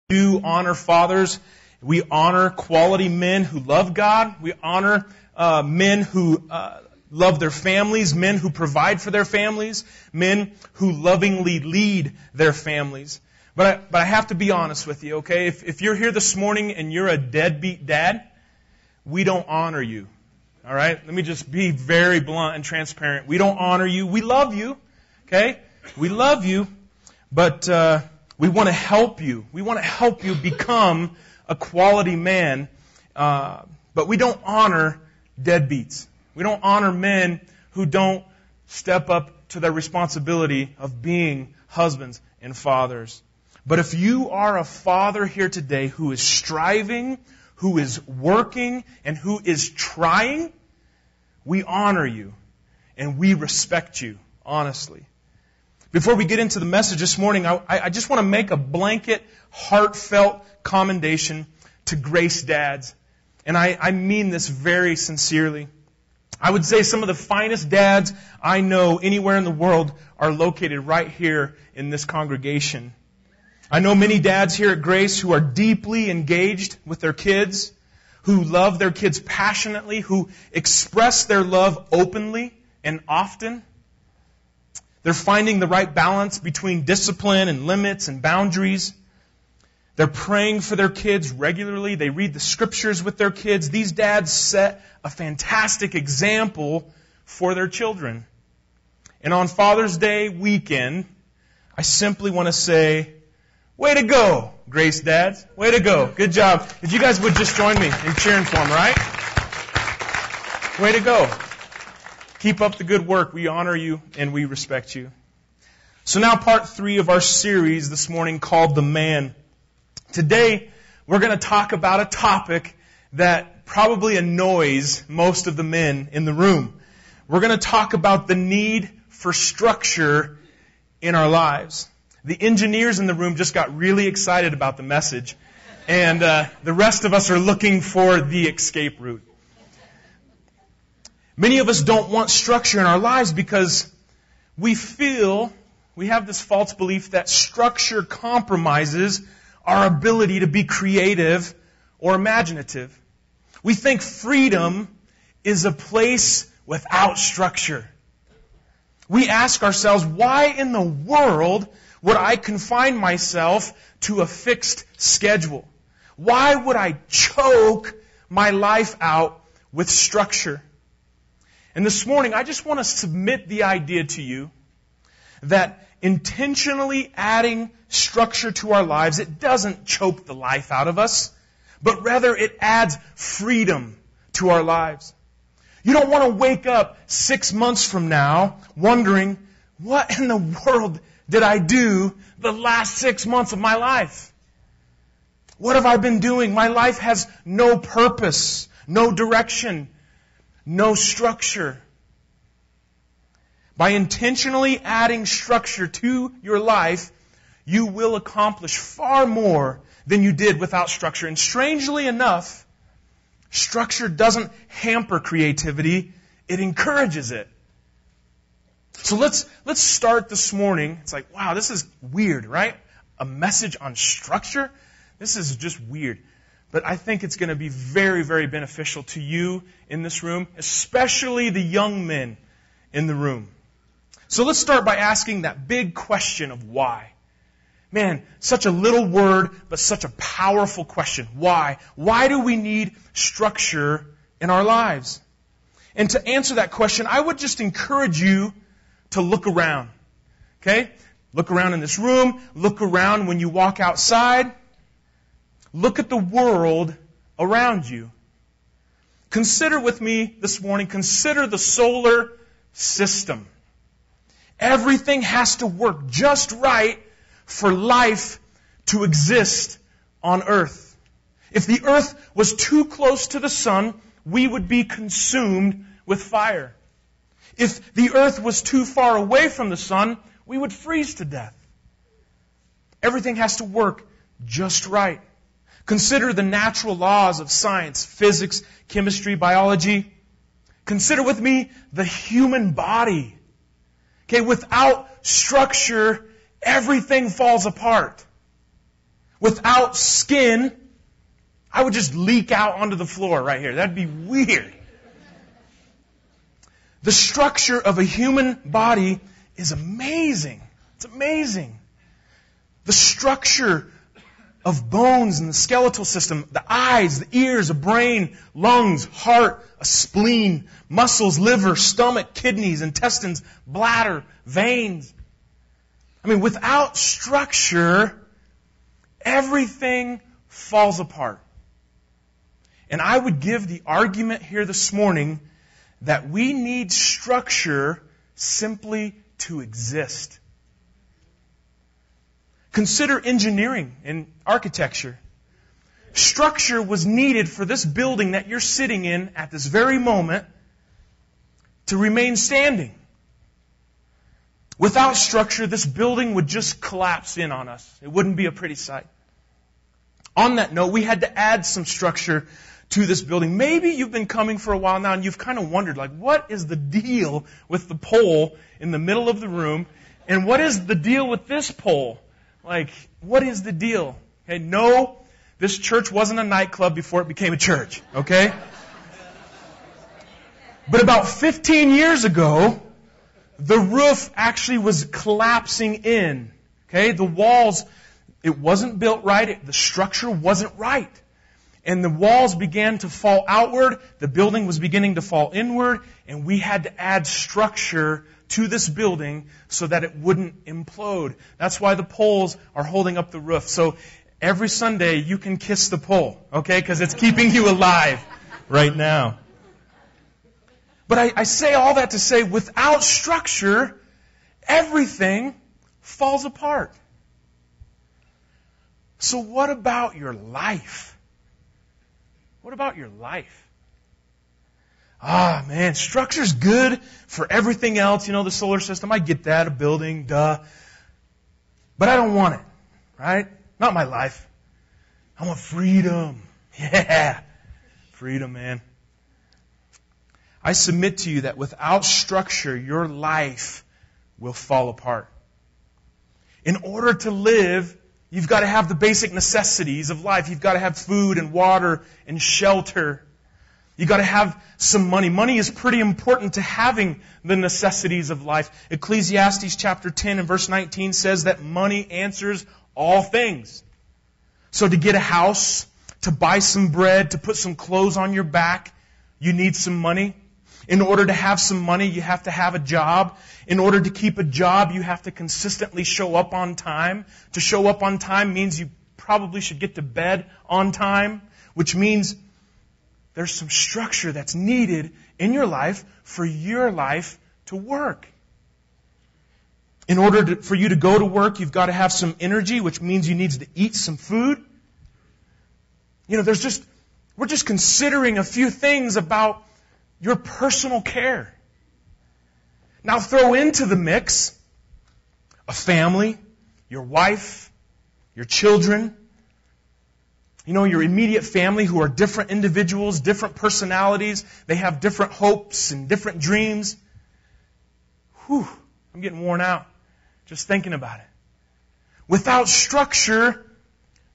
do honor fathers. We honor quality men who love God. We honor men who love their families, men who provide for their families, men who lovingly lead their families. But I have to be honest with you, okay? If you're here this morning and you're a deadbeat dad, we don't honor you. All right? Let me just be very blunt and transparent. We don't honor you. We love you, okay? We love you, but we want to help you. We want to help you become a quality man, but we don't honor deadbeats. We don't honor men who don't step up to their responsibility of being husbands and fathers. But if you are a father here today who is striving, who is working, and who is trying, we honor you and we respect you, honestly. Before we get into the message this morning, I just want to make a blanket, heartfelt commendation to Grace dads. And I mean this very sincerely. I would say some of the finest dads I know anywhere in the world are located right here in this congregation. I know many dads here at Grace who are deeply engaged with their kids, who love their kids passionately, who express their love openly and often. They're finding the right balance between discipline and limits and boundaries. They're praying for their kids regularly. They read the scriptures with their kids. These dads set a fantastic example for their children. And on Father's Day weekend, I simply want to say, way to go, Grace dads. Way to go. Good job. If you guys would just join me in cheering for them, right? Way to go. Keep up the good work. We honor you and we respect you. So now part 3 of our series this morning called The Man. Today, we're going to talk about a topic that probably annoys most of the men in the room. We're going to talk about the need for structure in our lives. The engineers in the room just got really excited about the message, and the rest of us are looking for the escape route. Many of us don't want structure in our lives because we have this false belief that structure compromises our ability to be creative or imaginative. We think freedom is a place without structure. We ask ourselves, why in the world would I confine myself to a fixed schedule? Why would I choke my life out with structure? And this morning, I just want to submit the idea to you that intentionally adding structure to our lives, it doesn't choke the life out of us, but rather it adds freedom to our lives. You don't want to wake up 6 months from now wondering, what in the world did I do the last 6 months of my life? What have I been doing? My life has no purpose, no direction, no structure. By intentionally adding structure to your life, you will accomplish far more than you did without structure. And strangely enough, structure doesn't hamper creativity, it encourages it. So let's start this morning. It's like, wow, this is weird, right? A message on structure? This is just weird. But I think it's going to be very, very beneficial to you in this room, especially the young men in the room. So let's start by asking that big question of why. Man, such a little word, but such a powerful question. Why? Why do we need structure in our lives? And to answer that question, I would just encourage you to look around. Okay? Look around in this room. Look around when you walk outside. Look at the world around you. Consider with me this morning, consider the solar system. Everything has to work just right for life to exist on Earth. If the Earth was too close to the sun, we would be consumed with fire. If the Earth was too far away from the sun, we would freeze to death. Everything has to work just right. Consider the natural laws of science, physics, chemistry, biology. Consider with me the human body. Okay, without structure, everything falls apart. Without skin, I would just leak out onto the floor right here. That'd be weird. The structure of a human body is amazing. It's amazing. The structure of bones and the skeletal system, the eyes, the ears, a brain, lungs, heart, a spleen, muscles, liver, stomach, kidneys, intestines, bladder, veins. I mean, without structure, everything falls apart. And I would give the argument here this morning that we need structure simply to exist. Consider engineering and architecture. Structure was needed for this building that you're sitting in at this very moment to remain standing. Without structure, this building would just collapse in on us. It wouldn't be a pretty sight. On that note, we had to add some structure to this building. Maybe you've been coming for a while now and you've kind of wondered, like, what is the deal with the pole in the middle of the room? And what is the deal with this pole? Like, what is the deal? Okay, no, this church wasn't a nightclub before it became a church, okay? But about 15 years ago, the roof actually was collapsing in. Okay, the walls, it wasn't built right, the structure wasn't right. And the walls began to fall outward, the building was beginning to fall inward, and we had to add structure to this building so that it wouldn't implode. That's why the poles are holding up the roof. So every Sunday you can kiss the pole, okay? Because it's keeping you alive right now. But I say all that to say, without structure, everything falls apart. So what about your life? What about your life? Ah, man, structure's good for everything else. You know, the solar system, I get that, a building, duh. But I don't want it, right? Not my life. I want freedom. Yeah, freedom, man. I submit to you that without structure, your life will fall apart. In order to live, you've got to have the basic necessities of life. You've got to have food and water and shelter. You've got to have some money. Money is pretty important to having the necessities of life. Ecclesiastes chapter 10 and verse 19 says that money answers all things. So to get a house, to buy some bread, to put some clothes on your back, you need some money. In order to have some money, you have to have a job. In order to keep a job, you have to consistently show up on time. To show up on time means you probably should get to bed on time, which means there's some structure that's needed in your life for your life to work. In order for you to go to work, you've got to have some energy, which means you need to eat some food. You know, we're just considering a few things about your personal care. Now throw into the mix a family, your wife, your children, you know, your immediate family who are different individuals, different personalities. They have different hopes and different dreams. Whew, I'm getting worn out just thinking about it. Without structure,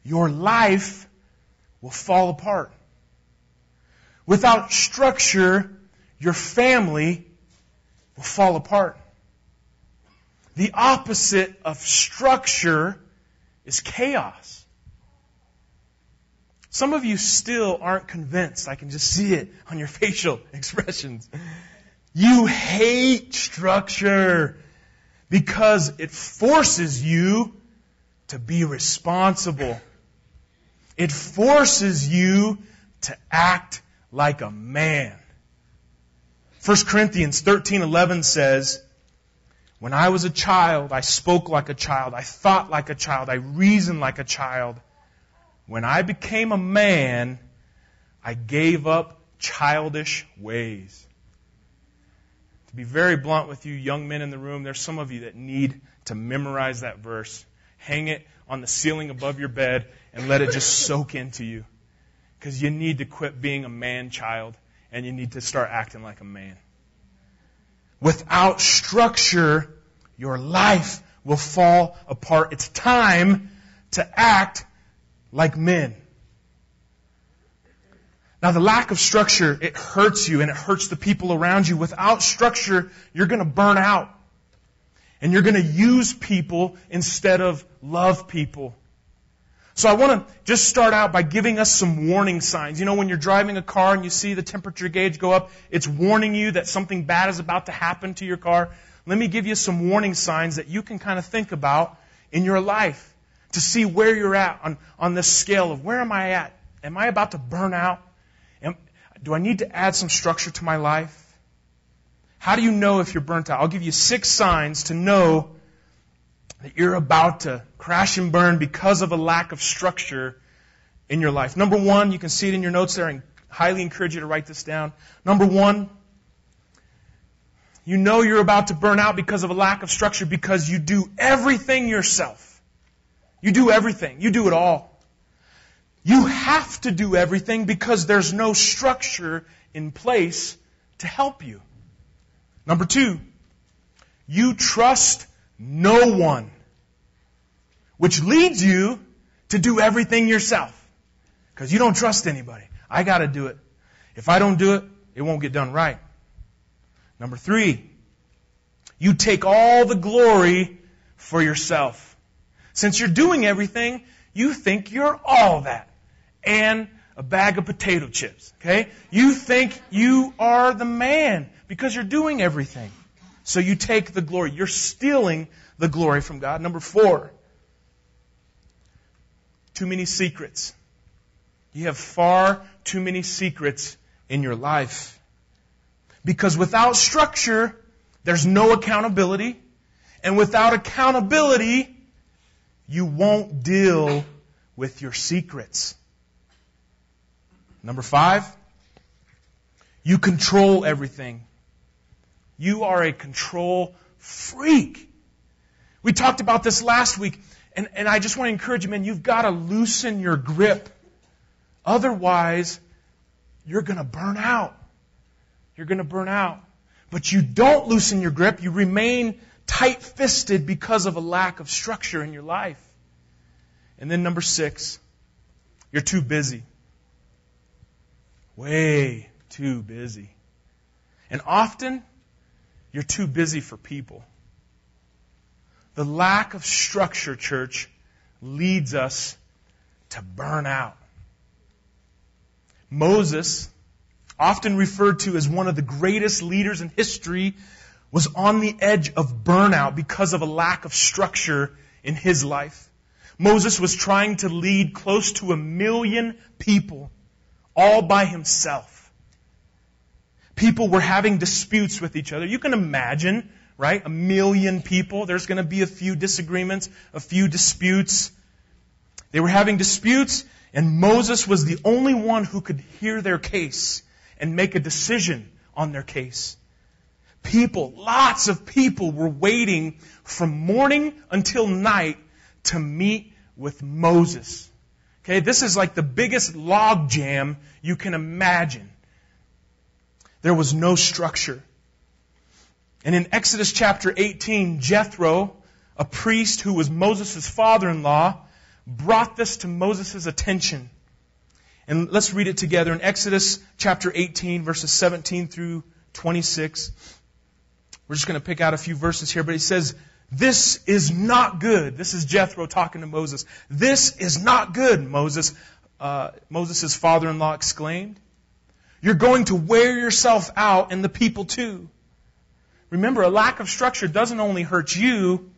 your life will fall apart. Without structure, your family will fall apart. The opposite of structure is chaos. Some of you still aren't convinced. I can just see it on your facial expressions. You hate structure because it forces you to be responsible. It forces you to act like a man. 1 Corinthians 13:11 says, "When I was a child, I spoke like a child, I thought like a child, I reasoned like a child. When I became a man, I gave up childish ways." To be very blunt with you young men in the room, there's some of you that need to memorize that verse. Hang it on the ceiling above your bed and let it just soak into you. Because you need to quit being a man-child and you need to start acting like a man. Without structure, your life will fall apart. It's time to act like men. Now, the lack of structure, it hurts you and it hurts the people around you. Without structure, you're going to burn out. And you're going to use people instead of love people. So I want to just start out by giving us some warning signs. You know, when you're driving a car and you see the temperature gauge go up, it's warning you that something bad is about to happen to your car. Let me give you some warning signs that you can kind of think about in your life to see where you're at on this scale of where am I at? Am I about to burn out? Do I need to add some structure to my life? How do you know if you're burnt out? I'll give you 6 signs to know that you're about to crash and burn because of a lack of structure in your life. Number 1, you can see it in your notes there, and highly encourage you to write this down. Number 1, you know you're about to burn out because of a lack of structure because you do everything yourself. You do everything. You do it all. You have to do everything because there's no structure in place to help you. Number 2, you trust no one, which leads you to do everything yourself because you don't trust anybody. I got to do it. If I don't do it, it won't get done right. Number 3, you take all the glory for yourself. Since you're doing everything, you think you're all that. And a bag of potato chips, okay? You think you are the man because you're doing everything. So you take the glory. You're stealing the glory from God. Number 4, too many secrets. You have far too many secrets in your life. Because without structure, there's no accountability. And without accountability, you won't deal with your secrets. Number 5, you control everything. You are a control freak. We talked about this last week, and I just want to encourage you, man, you've got to loosen your grip. Otherwise, you're going to burn out. You're going to burn out. But you don't loosen your grip. You remain tight-fisted because of a lack of structure in your life. And then number 6, you're too busy. Way too busy. And often, you're too busy for people. The lack of structure, church, leads us to burn out. Moses, often referred to as one of the greatest leaders in history, was on the edge of burnout because of a lack of structure in his life. Moses was trying to lead close to 1 million people all by himself. People were having disputes with each other. You can imagine, right? 1 million people. There's going to be a few disagreements, a few disputes. They were having disputes, and Moses was the only one who could hear their case and make a decision on their case. People, lots of people were waiting from morning until night to meet with Moses. Okay, this is like the biggest log jam you can imagine. There was no structure. And in Exodus chapter 18, Jethro, a priest who was Moses' father-in-law, brought this to Moses' attention. And let's read it together in Exodus chapter 18, verses 17 through 26. We're just going to pick out a few verses here, but he says, "This is not good." This is Jethro talking to Moses. "This is not good, Moses," Moses' father-in-law exclaimed. "You're going to wear yourself out and the people too." Remember, a lack of structure doesn't only hurt you,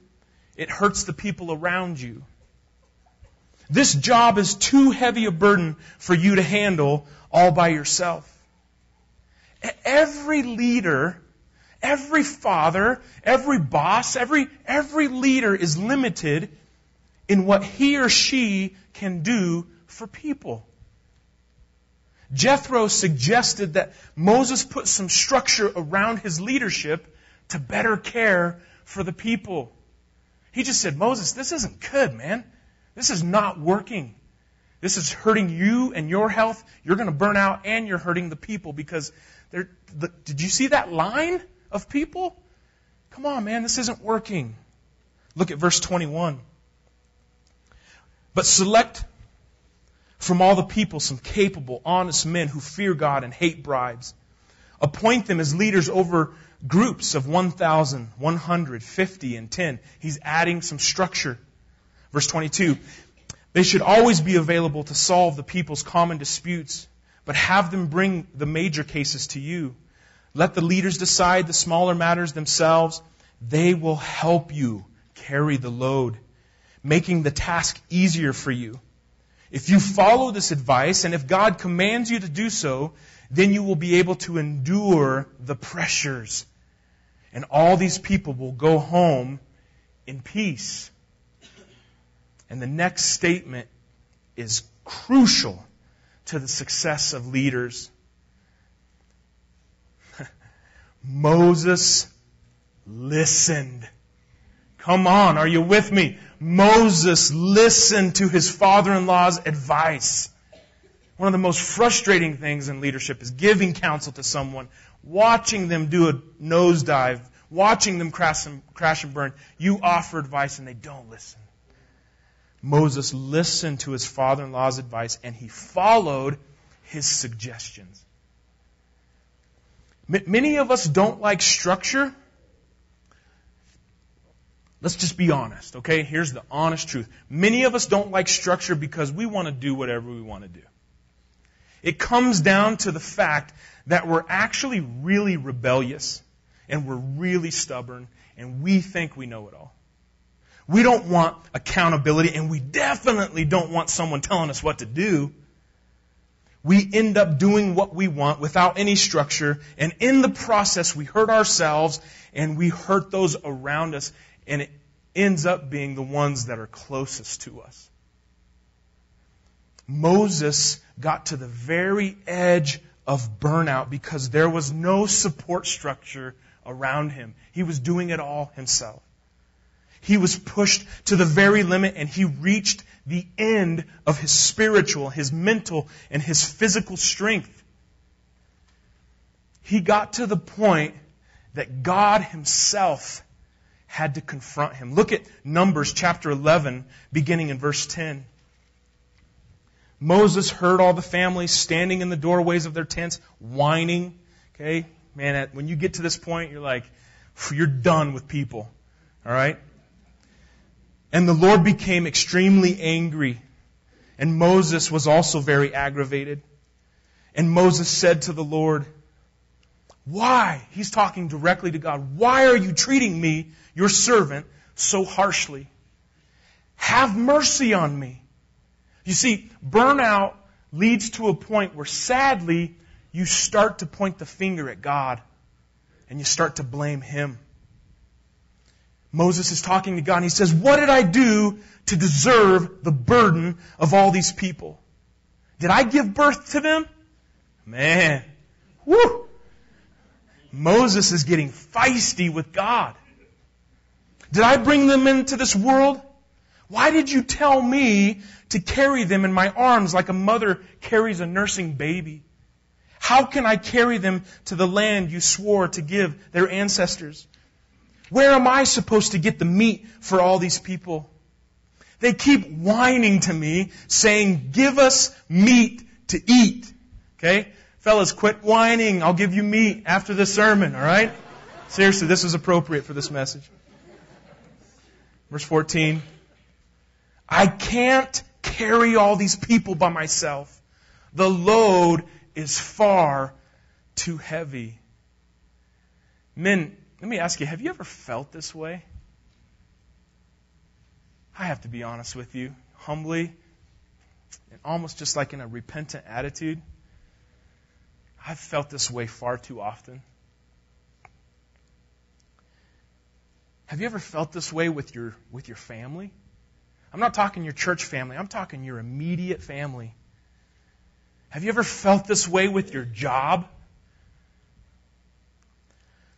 it hurts the people around you. This job is too heavy a burden for you to handle all by yourself. Every leader, every father, every boss, every leader is limited in what he or she can do for people. Jethro suggested that Moses put some structure around his leadership to better care for the people. He just said, "Moses, this isn't good, man. This is not working. This is hurting you and your health. You're going to burn out and you're hurting the people because did you see that line of people? Come on, man, this isn't working." Look at verse 21. But select from all the people some capable, honest men who fear God and hate bribes. Appoint them as leaders over groups of 1,000, 150, and 10. He's adding some structure. Verse 22, they should always be available to solve the people's common disputes, but have them bring the major cases to you. Let the leaders decide the smaller matters themselves. They will help you carry the load, making the task easier for you. If you follow this advice, and if God commands you to do so, then you will be able to endure the pressures. And all these people will go home in peace. And the next statement is crucial to the success of leaders. Moses listened. Come on, are you with me? Moses listened to his father-in-law's advice. One of the most frustrating things in leadership is giving counsel to someone, watching them do a nosedive, watching them crash and burn. You offer advice and they don't listen. Moses listened to his father-in-law's advice and he followed his suggestions. Many of us don't like structure. Let's just be honest, okay? Here's the honest truth. Many of us don't like structure because we want to do whatever we want to do. It comes down to the fact that we're actually really rebellious and we're really stubborn and we think we know it all. We don't want accountability and we definitely don't want someone telling us what to do. We end up doing what we want without any structure, and in the process we hurt ourselves and we hurt those around us, and it ends up being the ones that are closest to us. Moses got to the very edge of burnout because there was no support structure around him. He was doing it all himself. He was pushed to the very limit and he reached the end of his spiritual, his mental, and his physical strength. He got to the point that God himself had to confront him. Look at Numbers chapter 11, beginning in verse 10. Moses heard all the families standing in the doorways of their tents, whining. Okay? Man, when you get to this point, you're like, you're done with people. All right? And the Lord became extremely angry. And Moses was also very aggravated. And Moses said to the Lord, why? He's talking directly to God. Why are you treating me, your servant, so harshly? Have mercy on me. You see, burnout leads to a point where sadly you start to point the finger at God and you start to blame Him. Moses is talking to God and he says, what did I do to deserve the burden of all these people? Did I give birth to them? Man, whoo! Moses is getting feisty with God. Did I bring them into this world? Why did you tell me to carry them in my arms like a mother carries a nursing baby? How can I carry them to the land you swore to give their ancestors? Where am I supposed to get the meat for all these people? They keep whining to me, saying, give us meat to eat. Okay? Fellas, quit whining. I'll give you meat after the sermon, all right? Seriously, this is appropriate for this message. Verse 14. I can't carry all these people by myself. The load is far too heavy. Men, let me ask you, have you ever felt this way? I have to be honest with you, humbly, and almost just like in a repentant attitude. I've felt this way far too often. Have you ever felt this way with your family? I'm not talking your church family. I'm talking your immediate family. Have you ever felt this way with your job?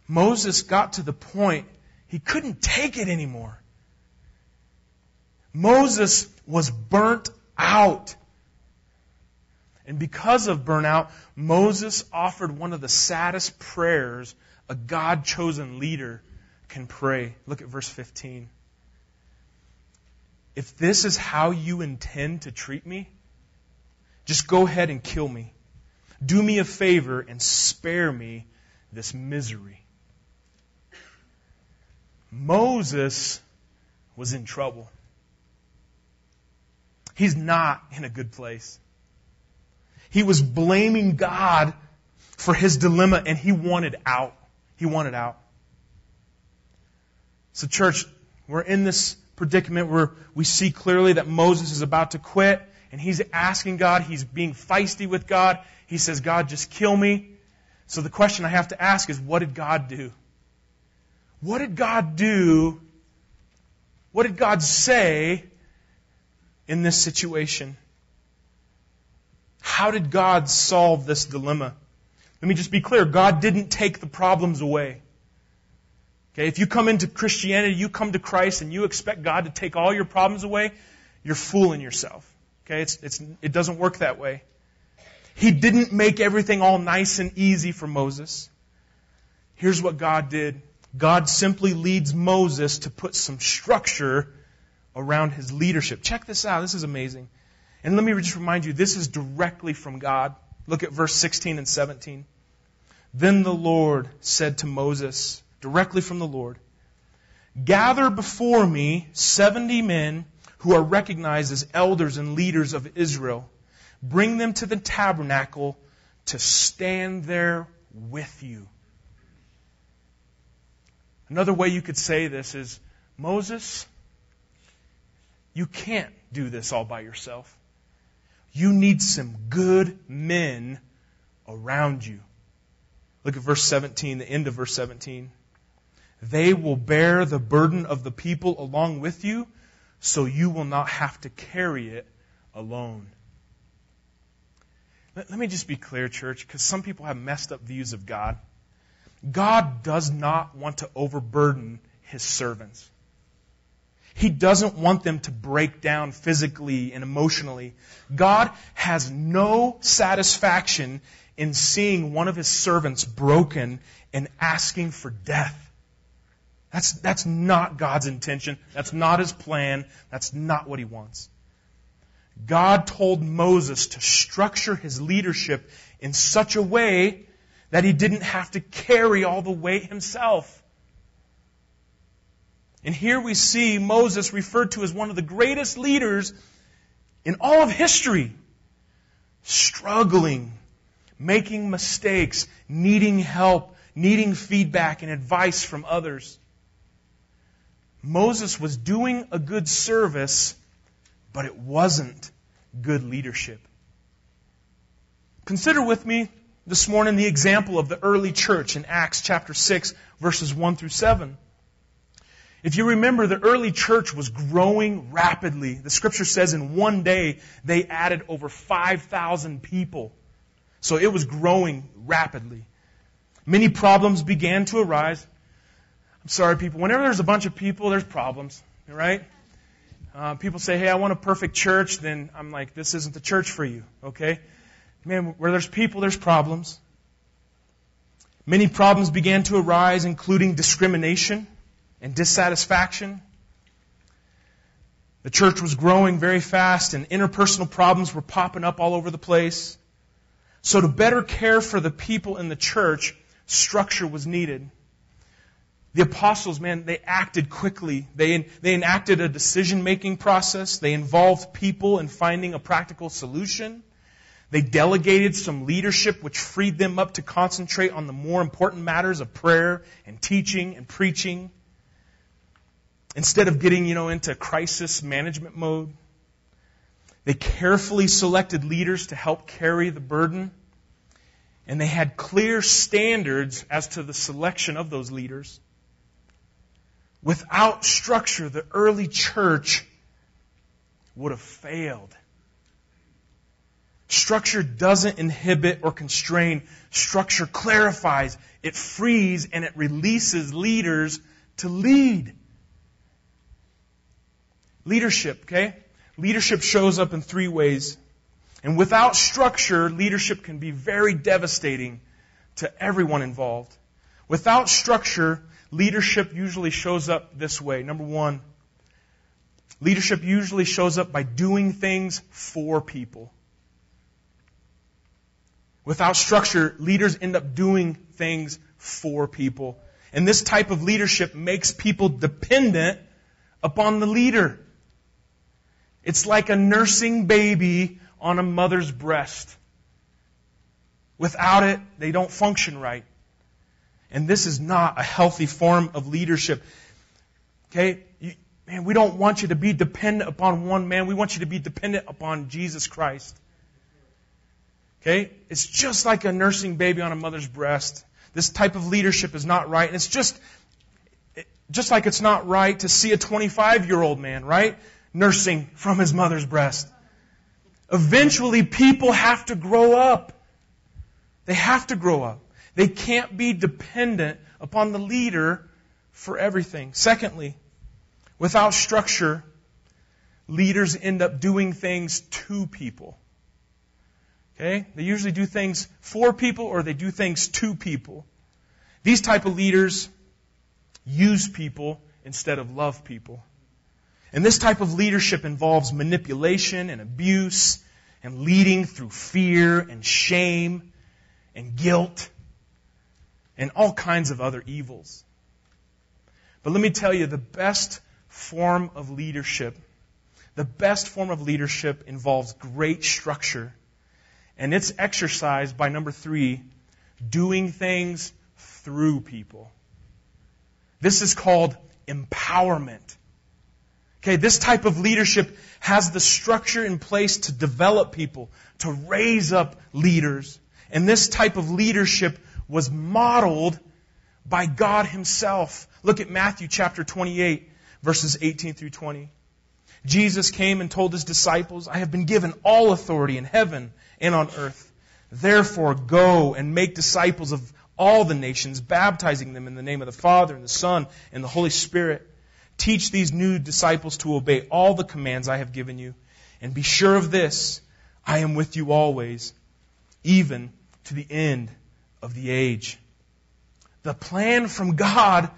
Moses got to the point he couldn't take it anymore. Moses was burnt out. And because of burnout, Moses offered one of the saddest prayers a God-chosen leader can pray. Look at verse 15. If this is how you intend to treat me, Just go ahead and kill me. Do me a favor and spare me this misery. Moses was in trouble. He's not in a good place. He was blaming God for his dilemma, and he wanted out. He wanted out. So church, we're in this predicament where we see clearly that Moses is about to quit, and he's asking God, he's being feisty with God. He says, God, just kill me. So the question I have to ask is, what did God do? What did God do? What did God say in this situation? How did God solve this dilemma? Let me just be clear. God didn't take the problems away. Okay, if you come into Christianity, you come to Christ, and you expect God to take all your problems away, you're fooling yourself. Okay, it doesn't work that way. He didn't make everything all nice and easy for Moses. Here's what God did. God simply leads Moses to put some structure around his leadership. Check this out. This is amazing. And let me just remind you, this is directly from God. Look at verse 16 and 17. Then the Lord said to Moses, directly from the Lord, gather before me 70 men who are recognized as elders and leaders of Israel. Bring them to the tabernacle to stand there with you. Another way you could say this is, Moses, you can't do this all by yourself. You need some good men around you. Look at verse 17, the end of verse 17. They will bear the burden of the people along with you, so you will not have to carry it alone. Let me just be clear, church, because some people have messed up views of God. God does not want to overburden His servants. He doesn't want them to break down physically and emotionally. God has no satisfaction in seeing one of His servants broken and asking for death. That's not God's intention. That's not His plan. That's not what He wants. God told Moses to structure his leadership in such a way that he didn't have to carry all the weight himself. And here we see Moses referred to as one of the greatest leaders in all of history, struggling, making mistakes, needing help, needing feedback and advice from others. Moses was doing a good service, but it wasn't good leadership. Consider with me this morning the example of the early church in Acts chapter 6, verses 1 through 7. If you remember, the early church was growing rapidly. The Scripture says in one day they added over 5,000 people. So it was growing rapidly. Many problems began to arise. I'm sorry, people. Whenever there's a bunch of people, there's problems, right? People say, hey, I want a perfect church. Then I'm like, this isn't the church for you, okay? Man, where there's people, there's problems. Many problems began to arise, including discrimination and dissatisfaction. The church was growing very fast, and interpersonal problems were popping up all over the place. So to better care for the people in the church, structure was needed. The apostles, man, they acted quickly. They enacted a decision-making process. They involved people in finding a practical solution. They delegated some leadership, which freed them up to concentrate on the more important matters of prayer and teaching and preaching, instead of getting, into crisis management mode. They carefully selected leaders to help carry the burden, and they had clear standards as to the selection of those leaders. Without structure, the early church would have failed. Structure doesn't inhibit or constrain. Structure clarifies, it frees, and it releases leaders to lead. Leadership, okay? Leadership shows up in three ways. And without structure, leadership can be very devastating to everyone involved. Without structure, leadership usually shows up this way. Number one, leadership usually shows up by doing things for people. Without structure, leaders end up doing things for people. And this type of leadership makes people dependent upon the leader. It's like a nursing baby on a mother's breast. Without it, they don't function right. And this is not a healthy form of leadership. Okay? Man, we don't want you to be dependent upon one man. We want you to be dependent upon Jesus Christ. Okay? It's just like a nursing baby on a mother's breast. This type of leadership is not right. And it's just like it's not right to see a 25-year-old man, right? Nursing from his mother's breast. Eventually, people have to grow up. They have to grow up. They can't be dependent upon the leader for everything. Secondly, without structure, leaders end up doing things to people. Okay? They usually do things for people or they do things to people. These type of leaders use people instead of love people. And this type of leadership involves manipulation and abuse and leading through fear and shame and guilt and all kinds of other evils. But let me tell you, the best form of leadership involves great structure. And it's exercised by, number 3, doing things through people. This is called empowerment. Okay, this type of leadership has the structure in place to develop people, to raise up leaders. And this type of leadership was modeled by God Himself. Look at Matthew chapter 28, verses 18 through 20. Jesus came and told His disciples, "I have been given all authority in heaven and on earth. Therefore go and make disciples of all the nations, baptizing them in the name of the Father and the Son and the Holy Spirit. Teach these new disciples to obey all the commands I have given you. And be sure of this, I am with you always, even to the end of the age." The plan from God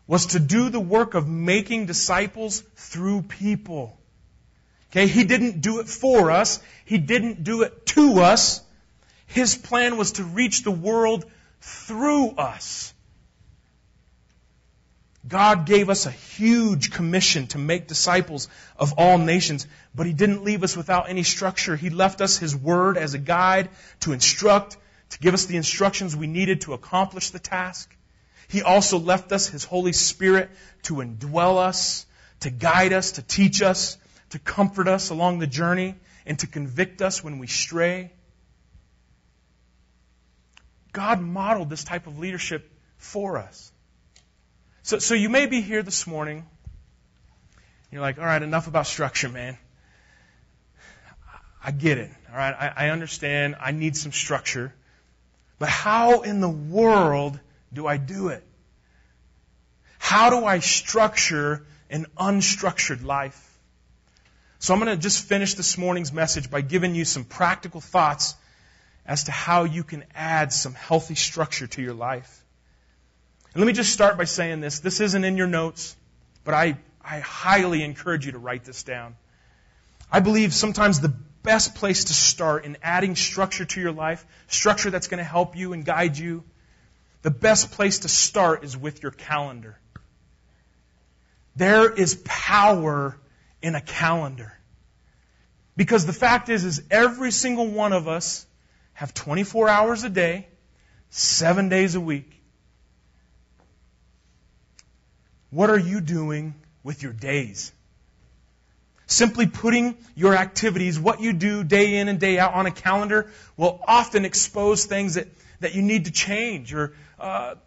was to do the work of making disciples through people. Okay, He didn't do it for us. He didn't do it to us. His plan was to reach the world through us. God gave us a huge commission to make disciples of all nations, but He didn't leave us without any structure. He left us His Word as a guide to instruct, to give us the instructions we needed to accomplish the task. He also left us His Holy Spirit to indwell us, to guide us, to teach us, to comfort us along the journey, and to convict us when we stray. God modeled this type of leadership for us. So you may be here this morning. You're like, all right, enough about structure, man. I get it. All right, I understand. I need some structure. But how in the world do I do it? How do I structure an unstructured life? So I'm going to just finish this morning's message by giving you some practical thoughts as to how you can add some healthy structure to your life. And let me just start by saying this. This isn't in your notes, but I highly encourage you to write this down. I believe sometimes the best place to start in adding structure to your life, structure that's going to help you and guide you, the best place to start is with your calendar. There is power in a calendar. Because the fact is every single one of us have 24 hours a day, 7 days a week. What are you doing with your days? Simply putting your activities, what you do day in and day out on a calendar, will often expose things that you need to change or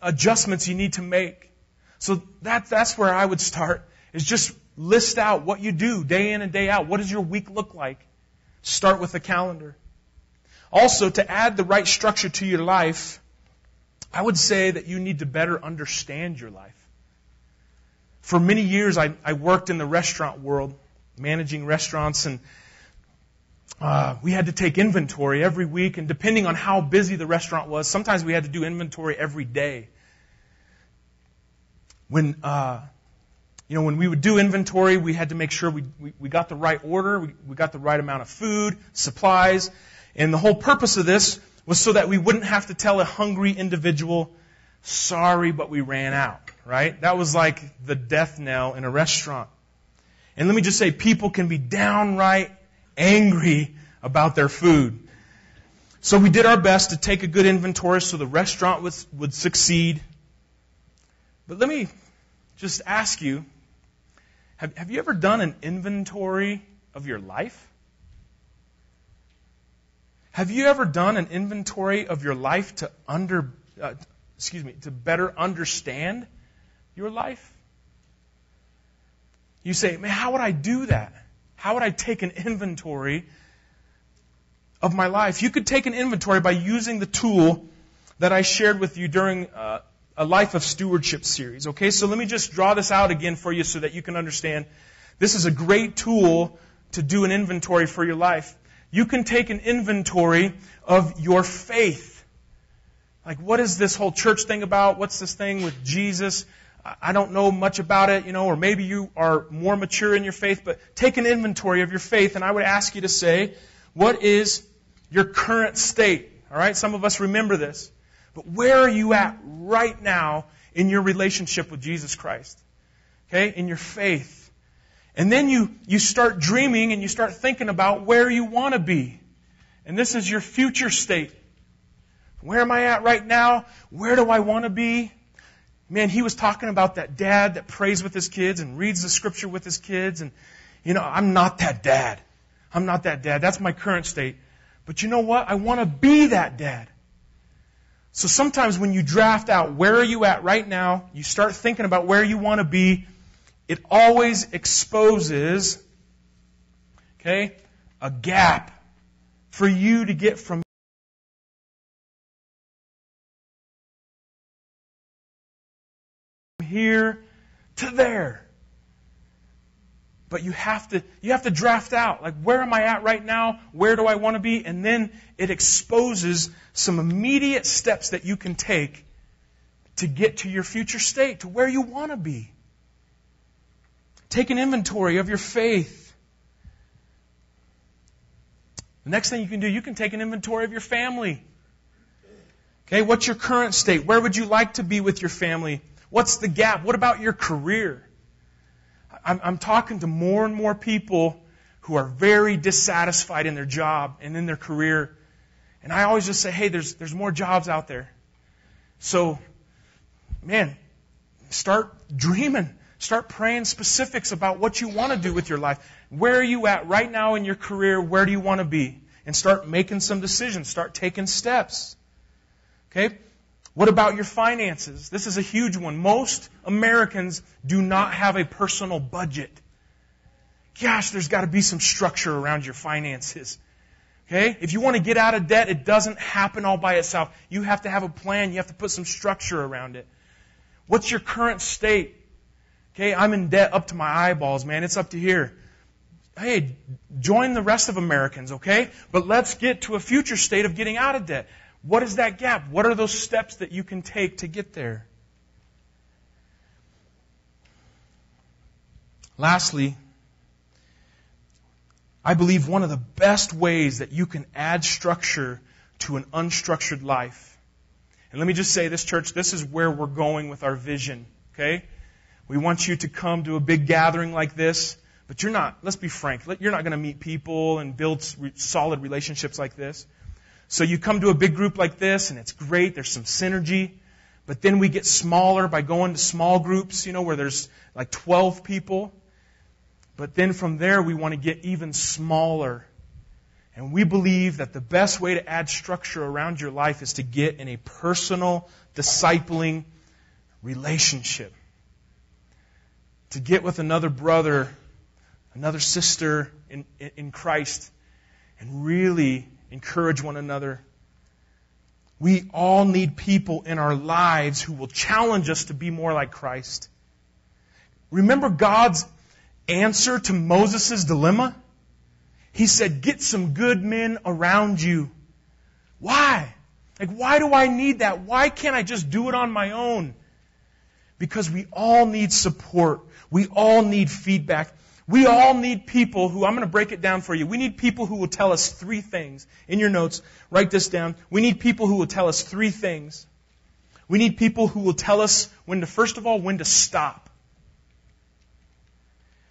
adjustments you need to make. So that's where I would start, is just list out what you do day in and day out. What does your week look like? Start with a calendar. Also, to add the right structure to your life, I would say that you need to better understand your life. For many years, I worked in the restaurant world, managing restaurants, and we had to take inventory every week. And depending on how busy the restaurant was, sometimes we had to do inventory every day. When we would do inventory, we had to make sure we got the right order, we got the right amount of food, supplies, And the whole purpose of this was so that we wouldn't have to tell a hungry individual, sorry, but we ran out, right? That was like the death knell in a restaurant. And let me just say, people can be downright angry about their food. So we did our best to take a good inventory so the restaurant would succeed. But let me just ask you, have you ever done an inventory of your life? Have you ever done an inventory of your life to better understand your life? You say, man, how would I do that? How would I take an inventory of my life? You could take an inventory by using the tool that I shared with you during a Life of Stewardship series. Okay, so let me just draw this out again for you so that you can understand. This is a great tool to do an inventory for your life. You can take an inventory of your faith. Like, what is this whole church thing about? What's this thing with Jesus? I don't know much about it, or maybe you are more mature in your faith, but take an inventory of your faith, and I would ask you to say, what is your current state? All right, some of us remember this. But where are you at right now in your relationship with Jesus Christ? Okay, in your faith. And then you start dreaming and you start thinking about where you want to be. And this is your future state. Where am I at right now? Where do I want to be? Man, he was talking about that dad that prays with his kids and reads the scripture with his kids. And, I'm not that dad. I'm not that dad. That's my current state. But you know what? I want to be that dad. So sometimes when you draft out where are you at right now, you start thinking about where you want to be, it always exposes, a gap for you to get from here to there. But you have to draft out, like, where am I at right now? Where do I want to be? And then it exposes some immediate steps that you can take to get to your future state, to where you want to be. Take an inventory of your faith. The next thing you can do, you can take an inventory of your family. Okay, what's your current state? Where would you like to be with your family? What's the gap? What about your career? I'm talking to more and more people who are very dissatisfied in their job and in their career. And I always just say, hey, there's more jobs out there. So, man, start dreaming. Start praying specifics about what you want to do with your life. Where are you at right now in your career? Where do you want to be? And start making some decisions. Start taking steps. Okay? What about your finances? This is a huge one. Most Americans do not have a personal budget. Gosh, there's got to be some structure around your finances. Okay? If you want to get out of debt, it doesn't happen all by itself. You have to have a plan. You have to put some structure around it. What's your current state? Okay, I'm in debt up to my eyeballs, man. It's up to here. Hey, join the rest of Americans, okay? But let's get to a future state of getting out of debt. What is that gap? What are those steps that you can take to get there? Lastly, I believe one of the best ways that you can add structure to an unstructured life. And let me just say this, church, this is where we're going with our vision, okay? We want you to come to a big gathering like this, but you're not, let's be frank, you're not going to meet people and build solid relationships like this. So you come to a big group like this, and it's great, there's some synergy, but then we get smaller by going to small groups, where there's like 12 people. But then from there, we want to get even smaller. And we believe that the best way to add structure around your life is to get in a personal, discipling relationship. To get with another brother, another sister in Christ, and really encourage one another. We all need people in our lives who will challenge us to be more like Christ. Remember God's answer to Moses' dilemma? He said, get some good men around you. Why? Why do I need that? Why can't I just do it on my own? Because we all need support. We all need feedback. We all need people who, I'm going to break it down for you. We need people who will tell us 3 things. In your notes, write this down. We need people who will tell us 3 things. We need people who will tell us when to, first of all, when to stop.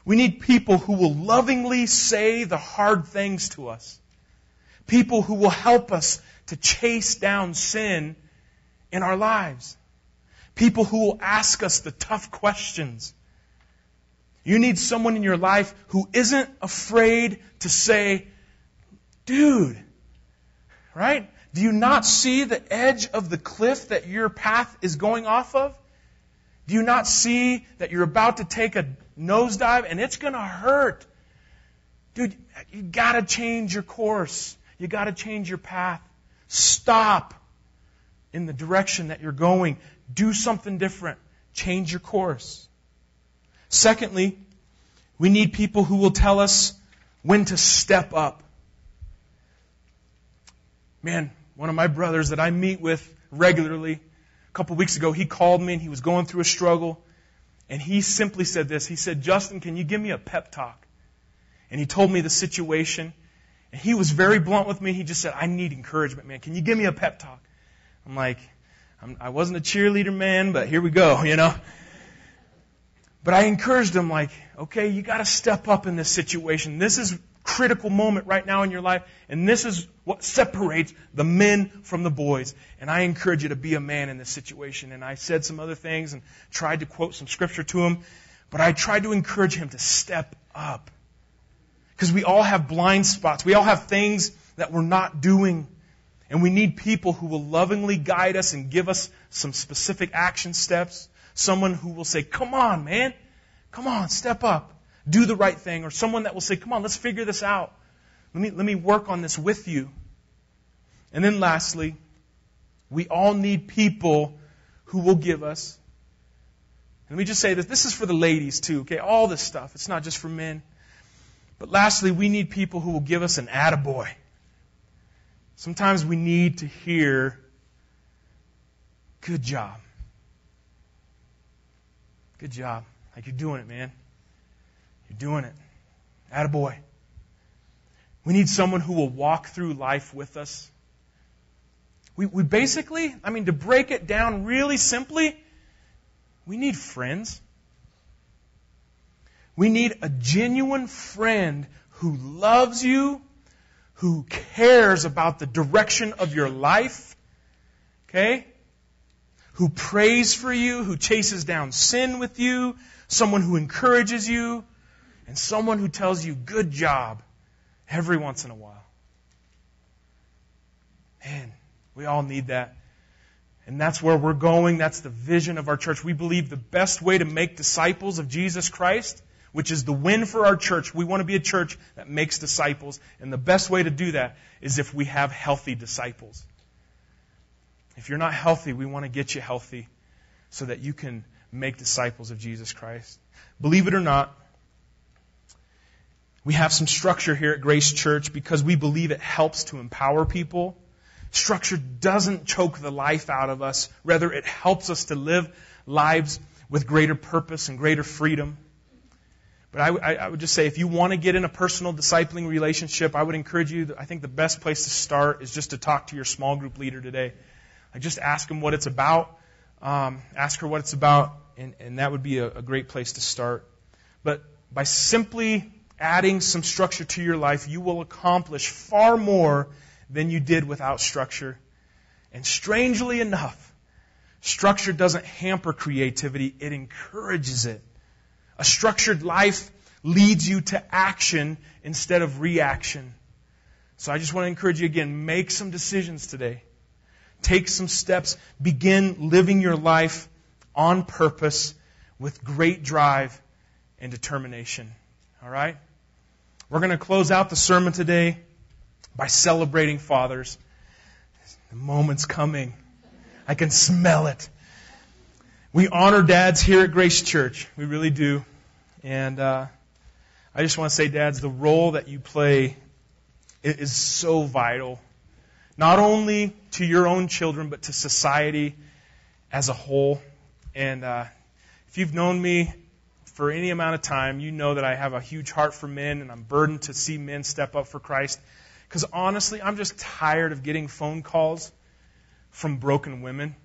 We need people who will lovingly say the hard things to us. People who will help us to chase down sin in our lives. People who will ask us the tough questions. You need someone in your life who isn't afraid to say, dude, right? Do you not see the edge of the cliff that your path is going off of? Do you not see that you're about to take a nosedive and it's going to hurt? Dude, you got to change your course. You got to change your path. Stop in the direction that you're going. Do something different. Change your course. Secondly, we need people who will tell us when to step up. Man, one of my brothers that I meet with regularly, a couple weeks ago, he called me and he was going through a struggle. And he simply said this. He said, Justin, can you give me a pep talk? And he told me the situation. And he was very blunt with me. He just said, I need encouragement, man. Can you give me a pep talk? I'm like, I wasn't a cheerleader, man, but here we go, you know. But I encouraged him like, okay, you got to step up in this situation. This is a critical moment right now in your life, and this is what separates the men from the boys. And I encourage you to be a man in this situation. And I said some other things and tried to quote some scripture to him, but I tried to encourage him to step up. Because we all have blind spots. We all have things that we're not doing. And we need people who will lovingly guide us and give us some specific action steps. Someone who will say, come on, man. Come on, step up. Do the right thing. Or someone that will say, come on, let's figure this out. Let me work on this with you. And then lastly, we all need people who will give us. Let me just say this. This is for the ladies too, okay? All this stuff. It's not just for men. But lastly, we need people who will give us an attaboy. Sometimes we need to hear, good job. Good job. Like, you're doing it, man. You're doing it. Attaboy. We need someone who will walk through life with us. We basically, to break it down really simply, we need friends. We need a genuine friend who loves you, who cares about the direction of your life, okay? Who prays for you, who chases down sin with you, someone who encourages you, and someone who tells you, good job, every once in a while. Man, we all need that. And that's where we're going. That's the vision of our church. We believe the best way to make disciples of Jesus Christ, which is the win for our church. We want to be a church that makes disciples. And the best way to do that is if we have healthy disciples. If you're not healthy, we want to get you healthy so that you can make disciples of Jesus Christ. Believe it or not, we have some structure here at Grace Church because we believe it helps to empower people. Structure doesn't choke the life out of us. Rather, it helps us to live lives with greater purpose and greater freedom. But I would just say, if you want to get in a personal discipling relationship, I would encourage you, I think the best place to start is just to talk to your small group leader today. Just ask him what it's about. Ask her what it's about, and that would be a great place to start. But by simply adding some structure to your life, you will accomplish far more than you did without structure. And strangely enough, structure doesn't hamper creativity, it encourages it. A structured life leads you to action instead of reaction. So I just want to encourage you again, make some decisions today. Take some steps. Begin living your life on purpose with great drive and determination. All right? We're going to close out the sermon today by celebrating fathers. The moment's coming. I can smell it. We honor dads here at Grace Church. We really do. And I just want to say, dads, the role that you play is so vital. Not only to your own children, but to society as a whole. And if you've known me for any amount of time, you know that I have a huge heart for men, and I'm burdened to see men step up for Christ. Because honestly, I'm just tired of getting phone calls from broken women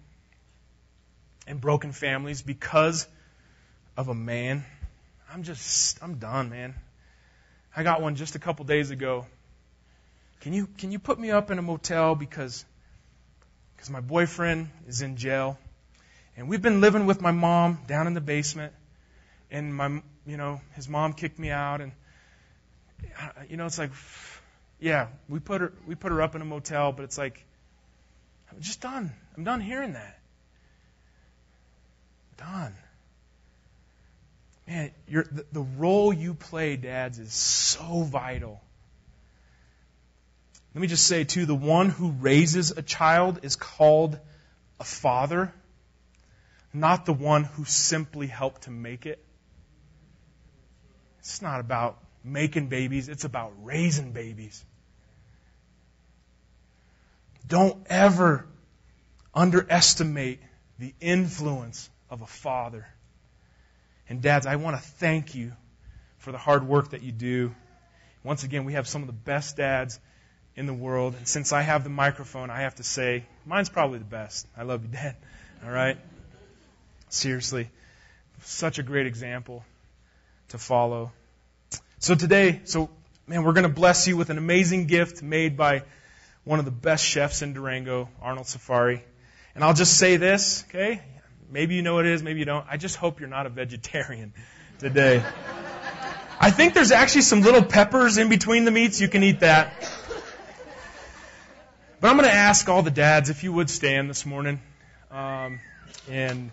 and broken families because of a man. I'm done, man. I got one just a couple days ago. Can you put me up in a motel because my boyfriend is in jail, and we've been living with my mom down in the basement, and his mom kicked me out, and it's like, yeah, we put her up in a motel, but it's like, I'm just done. I'm done hearing that. Done. Man, the role you play, dads, is so vital. Let me just say, too, the one who raises a child is called a father, not the one who simply helped to make it. It's not about making babies. It's about raising babies. Don't ever underestimate the influence of a father. And dads, I want to thank you for the hard work that you do. Once again, we have some of the best dads in the world. And since I have the microphone, I have to say, mine's probably the best. I love you, Dad. All right? Seriously. Such a great example to follow. So today, we're going to bless you with an amazing gift made by one of the best chefs in Durango, Arnold Safari. And I'll just say this, okay? Maybe you know what it is, maybe you don't. I just hope you're not a vegetarian today. I think there's actually some little peppers in between the meats. You can eat that. But I'm going to ask all the dads if you would stand this morning. And